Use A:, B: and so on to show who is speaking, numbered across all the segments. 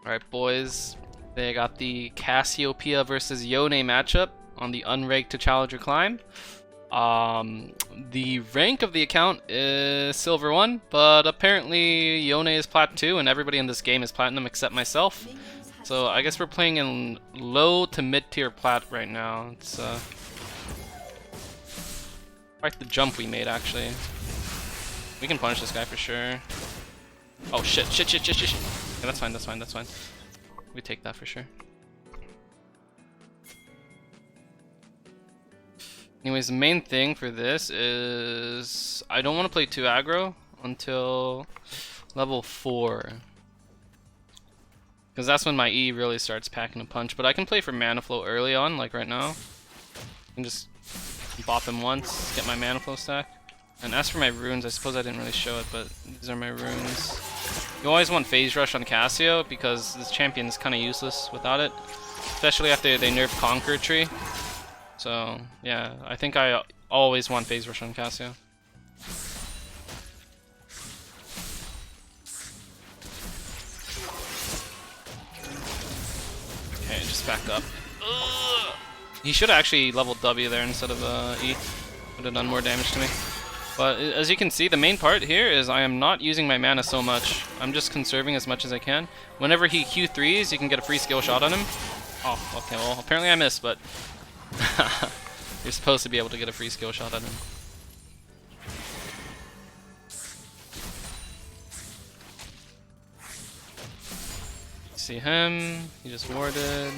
A: Alright, boys. They got the Cassiopeia versus Yone matchup on the Unranked to Challenger climb. The rank of the account is Silver 1, but apparently Yone is Plat 2, and everybody in this game is Platinum except myself. So I guess we're playing in low to mid tier Plat right now. It's quite the jump we made, actually. We can punish this guy for sure. Oh shit. Yeah, that's fine. We take that for sure. Anyways, the main thing for this is I don't want to play too aggro until level 4. Because that's when my E really starts packing a punch. But I can play for mana flow early on, like right now. I can just bop him once, get my mana flow stack. And as for my runes, I suppose I didn't really show it, but these are my runes. You always want phase rush on Cassio because this champion is kind of useless without it. Especially after they nerf Conqueror tree. So, yeah, I think I always want phase rush on Cassio. Okay, just back up. Ugh. He should have actually leveled W there instead of E. Would have done more damage to me. But as you can see, the main part here is I am not using my mana so much. I'm just conserving as much as I can. Whenever he Q3s, you can get a free skill shot on him. Oh, okay, well, apparently I missed, but you're supposed to be able to get a free skill shot on him. See him, he just warded.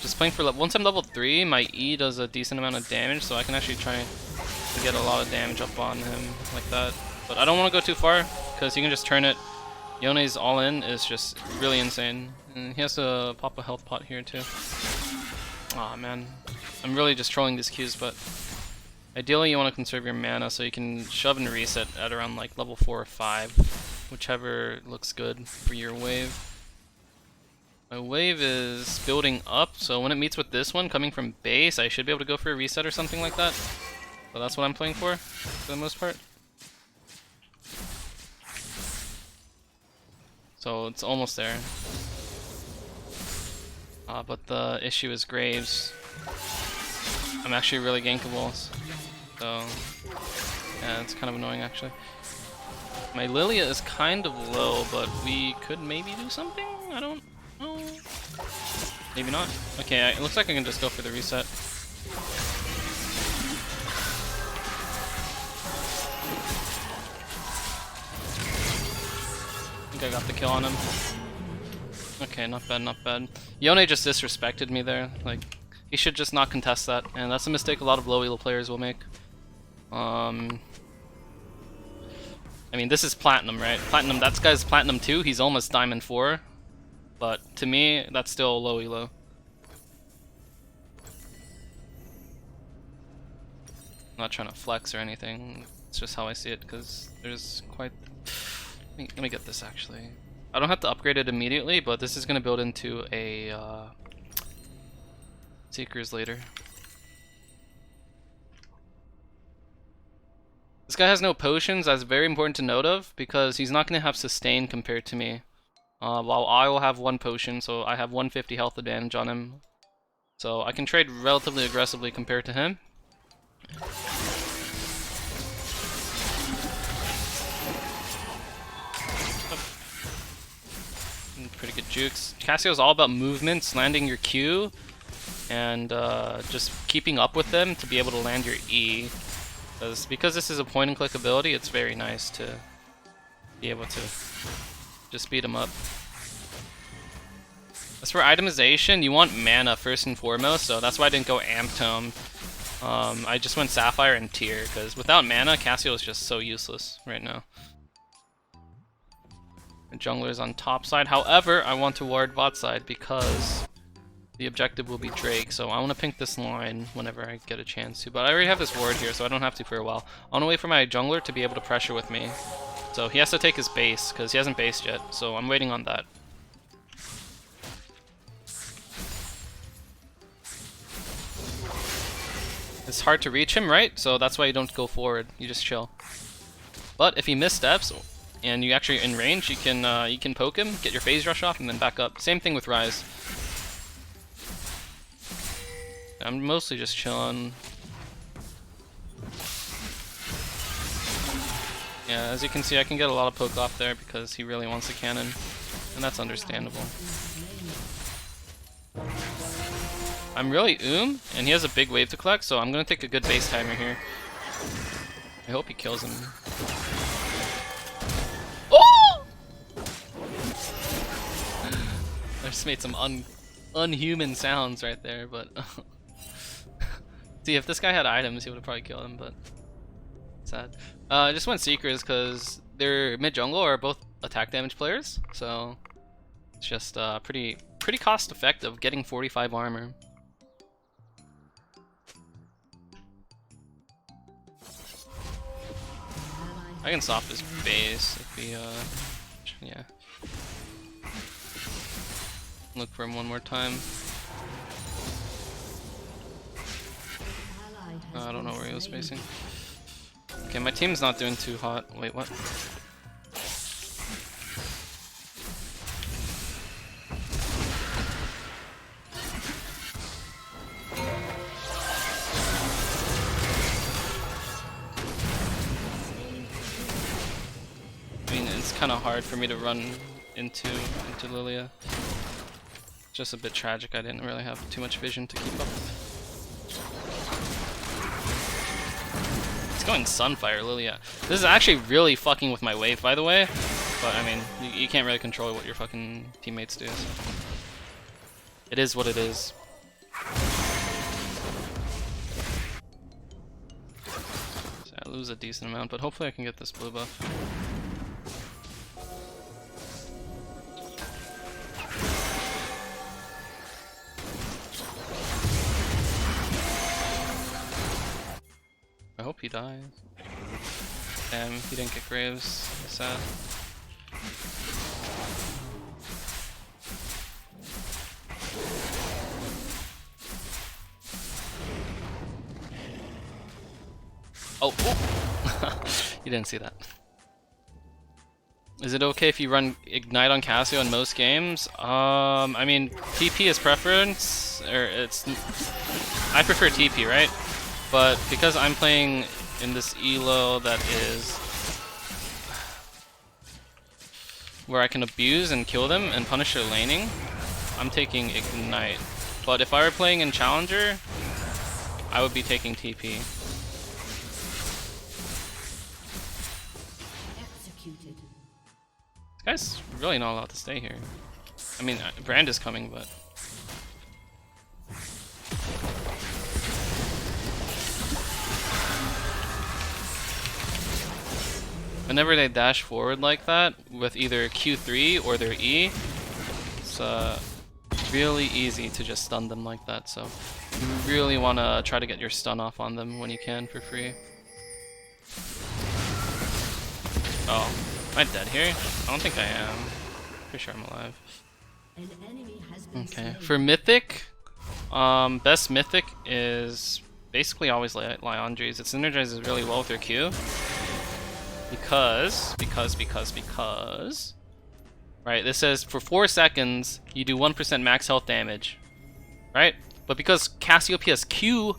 A: Just playing for once I'm level 3, my E does a decent amount of damage, so I can actually try to get a lot of damage up on him like that. But I don't want to go too far, because you can just turn it. Yone's all-in is just really insane. And he has to pop a health pot here too. Aw, man. I'm really just trolling these Qs, but ideally you want to conserve your mana so you can shove and reset at around like level 4 or 5, whichever looks good for your wave. My wave is building up, so when it meets with this one coming from base, I should be able to go for a reset or something like that. So that's what I'm playing for the most part. So it's almost there. But the issue is Graves. I'm actually really gankable, so yeah, it's kind of annoying actually. My Lilia is kind of low, but we could maybe do something? I don't know. Maybe not. Okay, it looks like I can just go for the reset. I think I got the kill on him. Okay, not bad. Yone just disrespected me there. Like, he should just not contest that, and that's a mistake a lot of low elo players will make. I mean, this is Platinum, right? Platinum, that guy's Platinum 2, he's almost Diamond 4. But to me, that's still low elo. I'm not trying to flex or anything, it's just how I see it, because there's quite... Let me get this actually. I don't have to upgrade it immediately, but this is going to build into a Seekers later. This guy has no potions, that's very important to note of, because he's not going to have sustain compared to me. While I will have 1 potion, so I have 150 health advantage on him. So I can trade relatively aggressively compared to him. Pretty good jukes. Cassio's all about movements, landing your Q, and just keeping up with them to be able to land your E. Because this is a point and click ability, it's very nice to be able to just beat him up. As for itemization, you want mana first and foremost, so that's why I didn't go Amp Tome. I just went Sapphire and Tier, because without mana, Cassio is just so useless right now. The jungler is on top side. However, I want to ward bot side because the objective will be Drake, so I want to pink this line whenever I get a chance to. But I already have this ward here, so I don't have to for a while. I want to wait for my jungler to be able to pressure with me. So he has to take his base, because he hasn't based yet, so I'm waiting on that. It's hard to reach him, right? So that's why you don't go forward, you just chill. But if he missteps, and you actually in range, you can poke him, get your phase rush off, and then back up. Same thing with Rise. I'm mostly just chilling. Yeah, as you can see, I can get a lot of poke off there because he really wants a cannon, and that's understandable. I'm really and he has a big wave to collect, so I'm gonna take a good base timer here. I hope he kills him. Oh! I just made some unhuman sounds right there, but see, if this guy had items, he would have probably killed him, but sad. I just went Seekers because their mid jungle are both attack damage players, so it's just pretty cost effective getting 45 armor. I can stop his base if we yeah. Look for him one more time. I don't know where he was spacing. Okay, my team's not doing too hot. Wait, what? I mean, it's kind of hard for me to run into Lilia. Just a bit tragic. I didn't really have too much vision to keep up with. Going Sunfire Lilia. This is actually really fucking with my wave, by the way. But I mean, you can't really control what your fucking teammates do. So. It is what it is. So I lose a decent amount, but hopefully I can get this blue buff. I hope he dies. Damn, he didn't get Graves. Sad. Oh! You didn't see that. Is it okay if you run Ignite on Cassio in most games? I mean, TP is preference, or it's... I prefer TP, right? But because I'm playing in this elo that is where I can abuse and kill them and punish their laning, I'm taking Ignite. But if I were playing in Challenger, I would be taking TP. This guy's really not allowed to stay here. I mean, Brand is coming, but... Whenever they dash forward like that, with either Q3 or their E, it's really easy to just stun them like that, so you really want to try to get your stun off on them when you can for free. Oh, am I dead here? I don't think I am. Pretty sure I'm alive. Okay, for Mythic, best Mythic is basically always Liandry's. It synergizes really well with your Q. Because, right, this says for 4 seconds, you do 1% max health damage, right? But because Cassiopeia's Q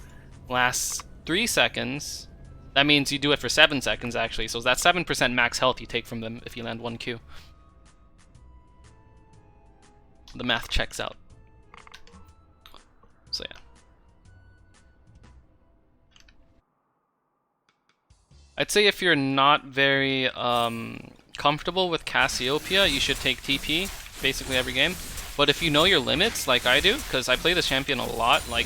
A: lasts 3 seconds, that means you do it for 7 seconds actually, so that's 7% max health you take from them if you land 1 Q. The math checks out. So yeah. I'd say if you're not very comfortable with Cassiopeia, you should take TP basically every game. But if you know your limits, like I do, because I play this champion a lot, like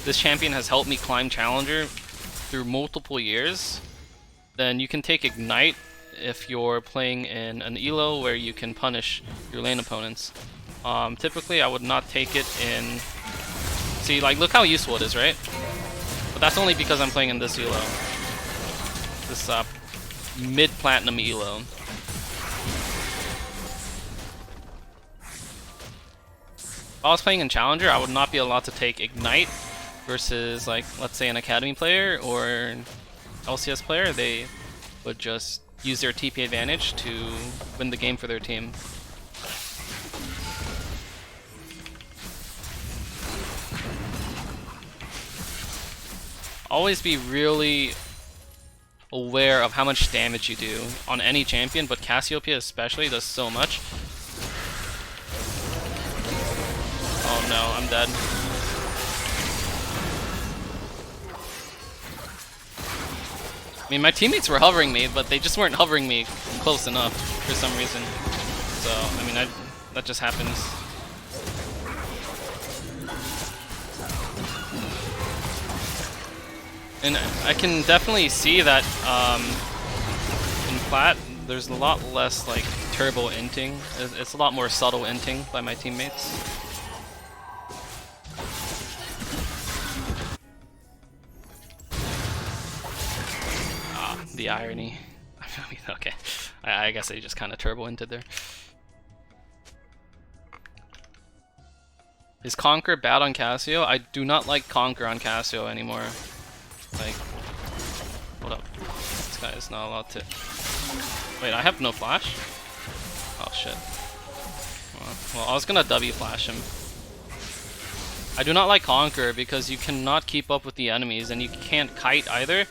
A: this champion has helped me climb Challenger through multiple years, then you can take Ignite if you're playing in an elo where you can punish your lane opponents. Typically I would not take it in... See, like, look how useful it is, right? But that's only because I'm playing in this elo. This mid-platinum elo. If I was playing in Challenger, I would not be allowed to take Ignite versus, like, let's say an Academy player or LCS player. They would just use their TP advantage to win the game for their team. Always be really aware of how much damage you do on any champion, but Cassiopeia especially does so much. Oh no, I'm dead. I mean, my teammates were hovering me, but they just weren't hovering me close enough for some reason. So, I mean, that just happens. And I can definitely see that in Plat, there's a lot less like turbo inting. It's a lot more subtle inting by my teammates. Ah, the irony. I mean, okay, I guess I just kind of turbo inted there. Is Conqueror bad on Cassio? I do not like Conqueror on Cassio anymore. Like, hold up. This guy is not allowed to. Wait, I have no flash? Oh shit. Well, I was gonna W flash him. I do not like Conqueror because you cannot keep up with the enemies and you can't kite either.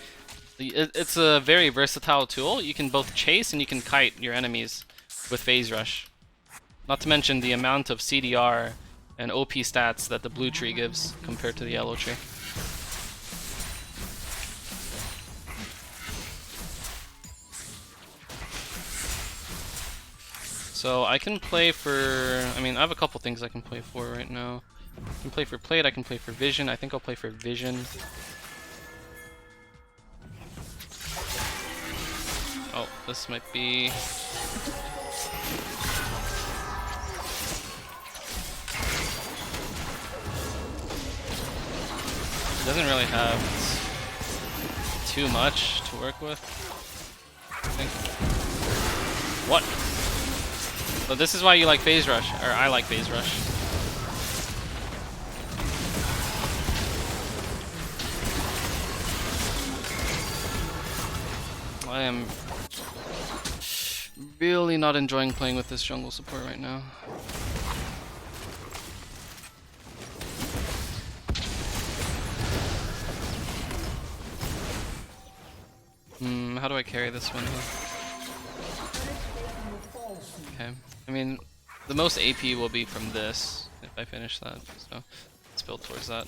A: It's a very versatile tool. You can both chase and you can kite your enemies with Phase Rush. Not to mention the amount of CDR and OP stats that the blue tree gives compared to the yellow tree. So I can play for, I mean, I have a couple things I can play for right now. I can play for Plate, I can play for Vision. I think I'll play for Vision. Oh, this might be... It doesn't really have too much to work with, I think. What? So this is why you like Phase Rush, or I like Phase Rush. I am really not enjoying playing with this jungle support right now. How do I carry this one? Okay. I mean, the most AP will be from this if I finish that, so let's build towards that.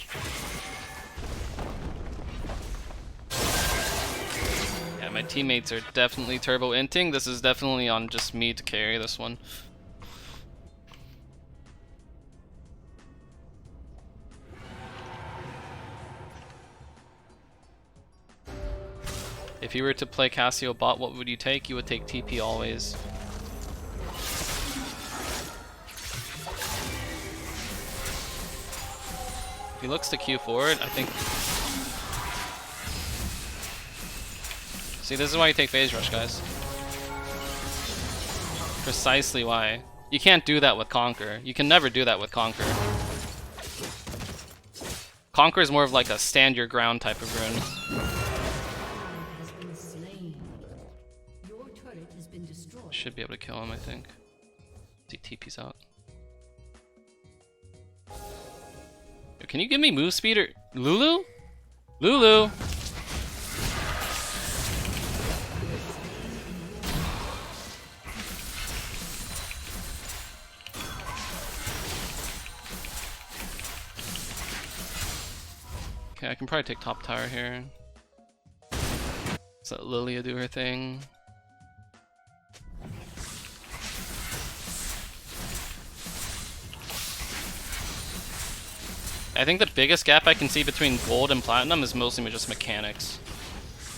A: Yeah, my teammates are definitely turbo inting. This is definitely on just me to carry this one. If you were to play Cassio bot, what would you take? You would take TP always. If he looks to Q forward, I think... See, this is why you take Phase Rush, guys. Precisely why. You can't do that with Conqueror. You can never do that with Conqueror. Conqueror is more of like a stand your ground type of rune. Should be able to kill him, I think. See, TP's out. Yo, can you give me move speed or Lulu? Lulu! Okay, I can probably take top tower here. Let's let Lilia do her thing. I think the biggest gap I can see between gold and platinum is mostly just mechanics.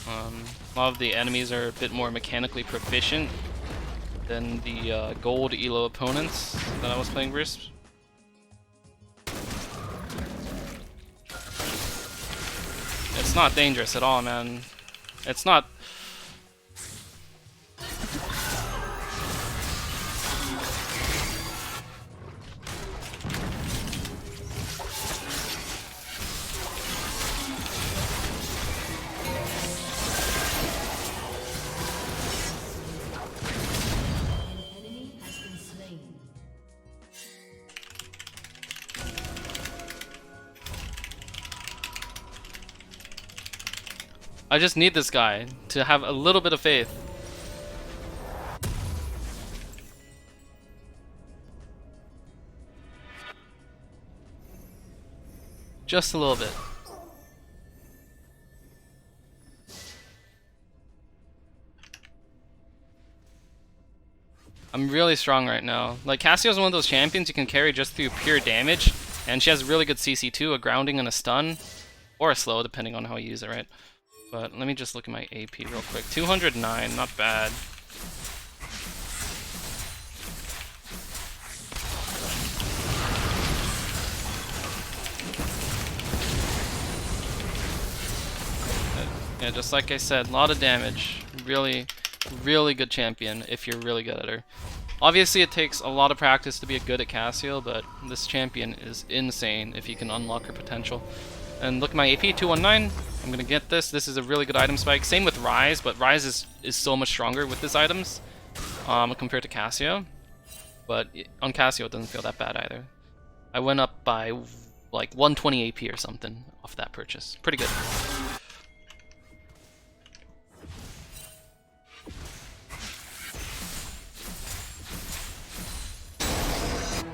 A: A lot of the enemies are a bit more mechanically proficient than the gold elo opponents that I was playing versus. It's not dangerous at all, man. It's not. I just need this guy to have a little bit of faith. Just a little bit. I'm really strong right now. Like, Cassio's one of those champions you can carry just through pure damage, and she has really good CC too, a grounding and a stun, or a slow, depending on how you use it, right? But let me just look at my AP real quick. 209, not bad. Yeah, just like I said, a lot of damage. Really, really good champion if you're really good at her. Obviously, it takes a lot of practice to be good at Cassio, but this champion is insane if you can unlock her potential. And look at my AP, 219. I'm gonna get this. This is a really good item spike. Same with Rise, but Rise is so much stronger with his items compared to Cassio. But on Cassio, it doesn't feel that bad either. I went up by like 120 AP or something off that purchase. Pretty good.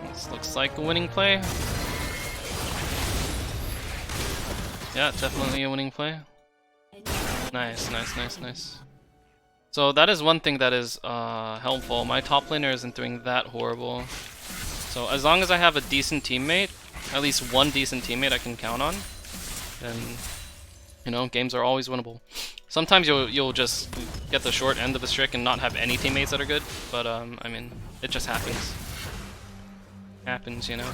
A: This looks like a winning play. Yeah, definitely a winning play. Nice, nice, nice, nice. So that is one thing that is helpful. My top laner isn't doing that horrible. So as long as I have a decent teammate, at least one decent teammate I can count on, then, you know, games are always winnable. Sometimes you'll just get the short end of the stick and not have any teammates that are good, but I mean, it just happens. Happens, you know.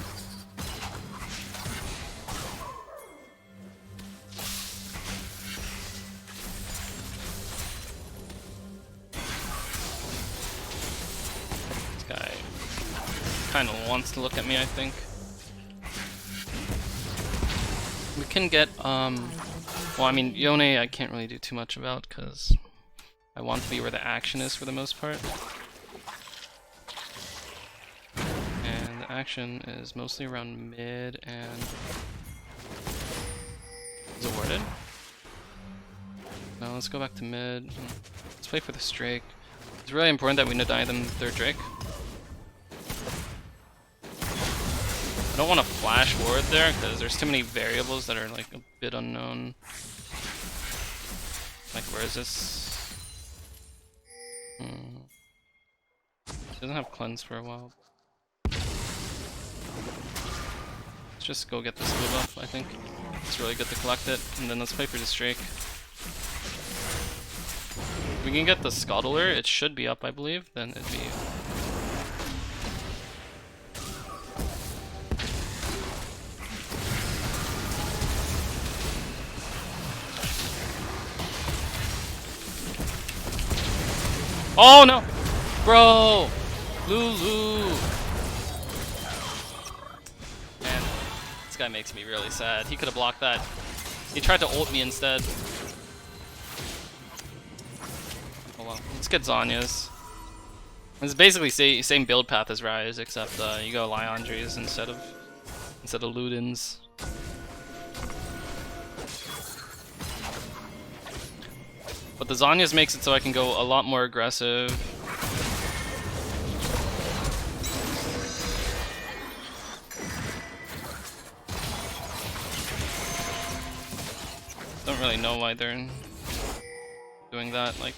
A: This guy kind of wants to look at me, I think. We can get well, I mean, Yone I can't really do too much about because I want to be where the action is for the most part. And the action is mostly around mid and... Is it warded? No, let's go back to mid. Let's play for the Drake. It's really important that we deny them the third Drake. I don't want to flash ward there because there's too many variables that are like a bit unknown. Like, where is this? It doesn't have cleanse for a while. Let's just go get this blue buff, I think. It's really good to collect it, and then let's play for this Drake. If we can get the Scuttler, it should be up, I believe, then it'd be... Oh no! Bro! Lulu! Man, this guy makes me really sad. He could have blocked that. He tried to ult me instead. Hold on. Let's get Zanya's. It's basically same build path as Rise, except you go Liandry's instead of Ludens. But the Zanya's makes it so I can go a lot more aggressive. Don't really know why they're doing that. Like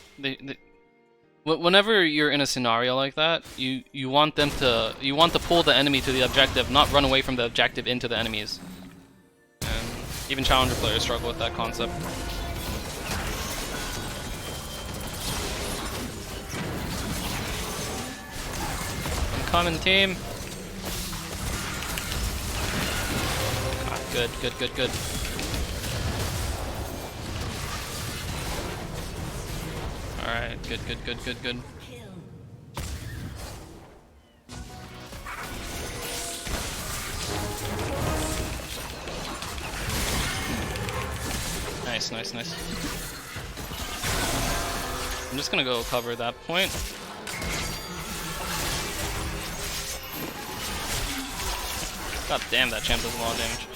A: whenever you're in a scenario like that, you want to pull the enemy to the objective, not run away from the objective into the enemies. And even challenger players struggle with that concept. Common team. Ah, good, good, good, good. Alright, good, good, good, good, good. Nice, nice, nice. I'm just gonna go cover that point. God damn, that champ does a lot of damage.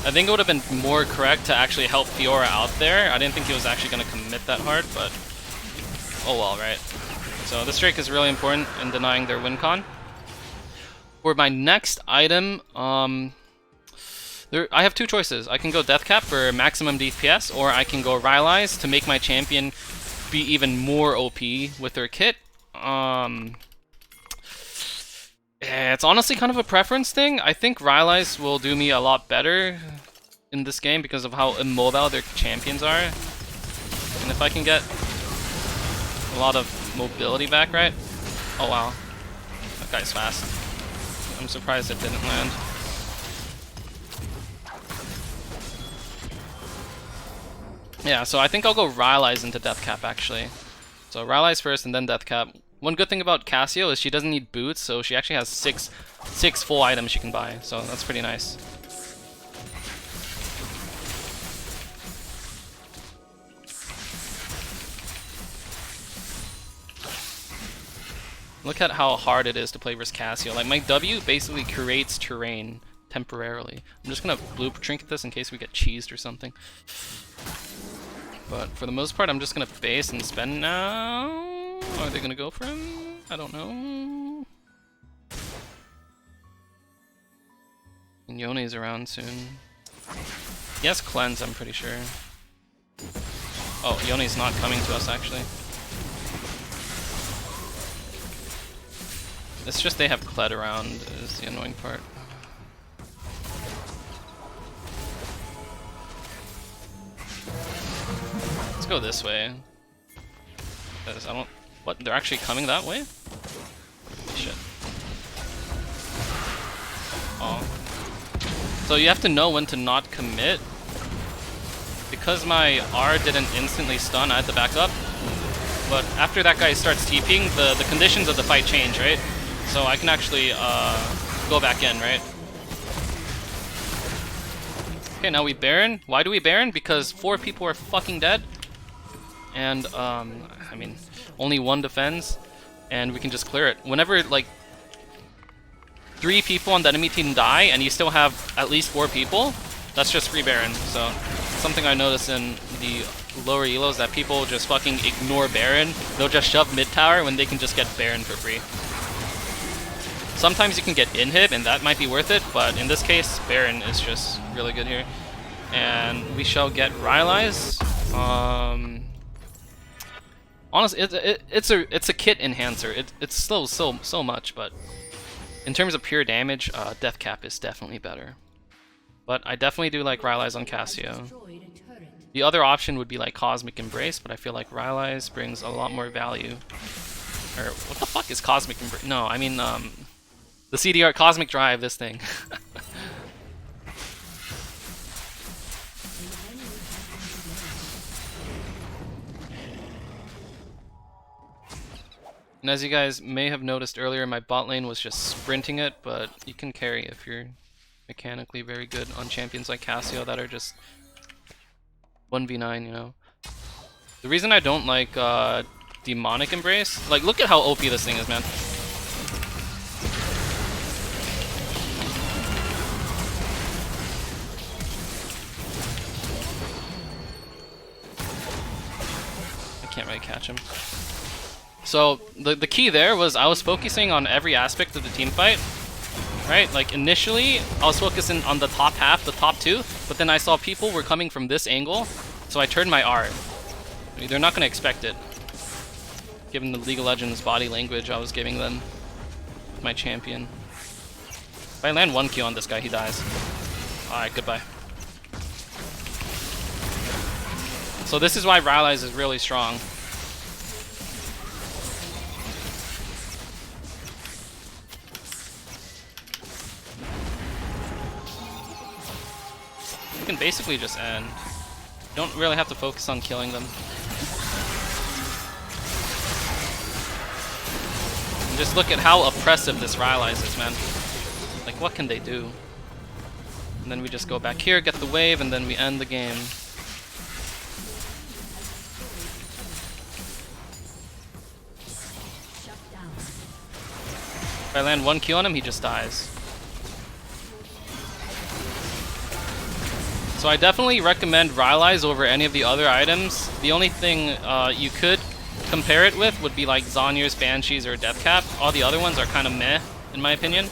A: I think it would have been more correct to actually help Fiora out there. I didn't think he was actually going to commit that hard, but oh well, right? So this Drake is really important in denying their win con. For my next item, I have two choices. I can go Death Cap for maximum DPS, or I can go Rylai's to make my champion be even more OP with their kit. It's honestly kind of a preference thing. I think Rylai's will do me a lot better in this game because of how immobile their champions are. And if I can get a lot of mobility back, right? Oh wow, that guy's fast. I'm surprised it didn't land. Yeah, so I think I'll go Rylai's into Death Cap actually. So Rylai's first and then Death Cap. One good thing about Cassio is she doesn't need boots, so she actually has six full items she can buy, so that's pretty nice. Look at how hard it is to play versus Cassio. Like, my W basically creates terrain temporarily. I'm just gonna blue trinket this in case we get cheesed or something. But for the most part, I'm just gonna base and spend now. Are they gonna go for him? I don't know. And Yone's around soon. He has cleanse, I'm pretty sure. Oh, Yone's not coming to us actually. It's just they have Kled around is the annoying part. Let's go this way. Because I don't... What? They're actually coming that way? Shit. Oh. So you have to know when to not commit. Because my R didn't instantly stun, I had to back up. But after that guy starts TPing, the conditions of the fight change, right? So I can actually go back in, right? Okay, now we Baron. Why do we Baron? Because 4 people are fucking dead. And, I mean, only 1 defends. And we can just clear it. Whenever, like, 3 people on the enemy team die and you still have at least 4 people, that's just free Baron. So, something I noticed in the lower elos that people just fucking ignore Baron. They'll just shove mid tower when they can just get Baron for free. Sometimes you can get inhib and that might be worth it, but in this case, Baron is just really good here. And we shall get Rylai's. Honestly, it's a kit enhancer. It's still so much, but in terms of pure damage, Death Cap is definitely better. But I definitely do like Rylai's on Cassio. The other option would be like Cosmic Embrace, but I feel like Rylai's brings a lot more value. Or what the fuck is Cosmic Embrace? No, I mean the CDR Cosmic Drive. This thing. And as you guys may have noticed earlier, my bot lane was just sprinting it, but you can carry if you're mechanically very good on champions like Cassio that are just 1v9, you know. The reason I don't like Demonic Embrace, like look at how OP this thing is, man. I can't really catch him. So the key there was I was focusing on every aspect of the team fight, right? Like initially I was focusing on the top half, the top 2, but then I saw people were coming from this angle, so I turned my R. I mean, they're not gonna expect it, given the League of Legends body language I was giving them with my champion. If I land 1 Q on this guy, he dies. Alright, goodbye. So this is why Rylai's is really strong. You can basically just end. You don't really have to focus on killing them. And just look at how oppressive this Rylai's is, man. Like, what can they do? And then we just go back here, get the wave, and then we end the game. If I land 1 Q on him, he just dies. So I definitely recommend Rylai's over any of the other items. The only thing you could compare it with would be like Zhonya's, Banshees, or Deathcap. All the other ones are kind of meh, in my opinion.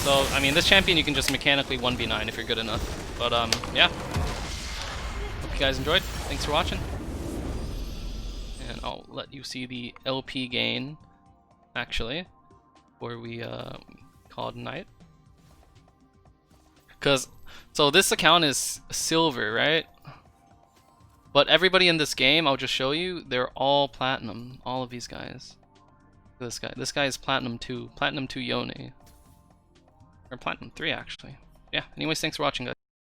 A: So, I mean, this champion you can just mechanically 1v9 if you're good enough. But, yeah. Hope you guys enjoyed. Thanks for watching. And I'll let you see the LP gain, actually, before we call it a night. So this account is silver, right? But everybody in this game, I'll just show you, they're all platinum. All of these guys. This guy. This guy is platinum 2. Platinum 2 Yone. Or platinum 3, actually. Yeah, anyways, thanks for watching, guys.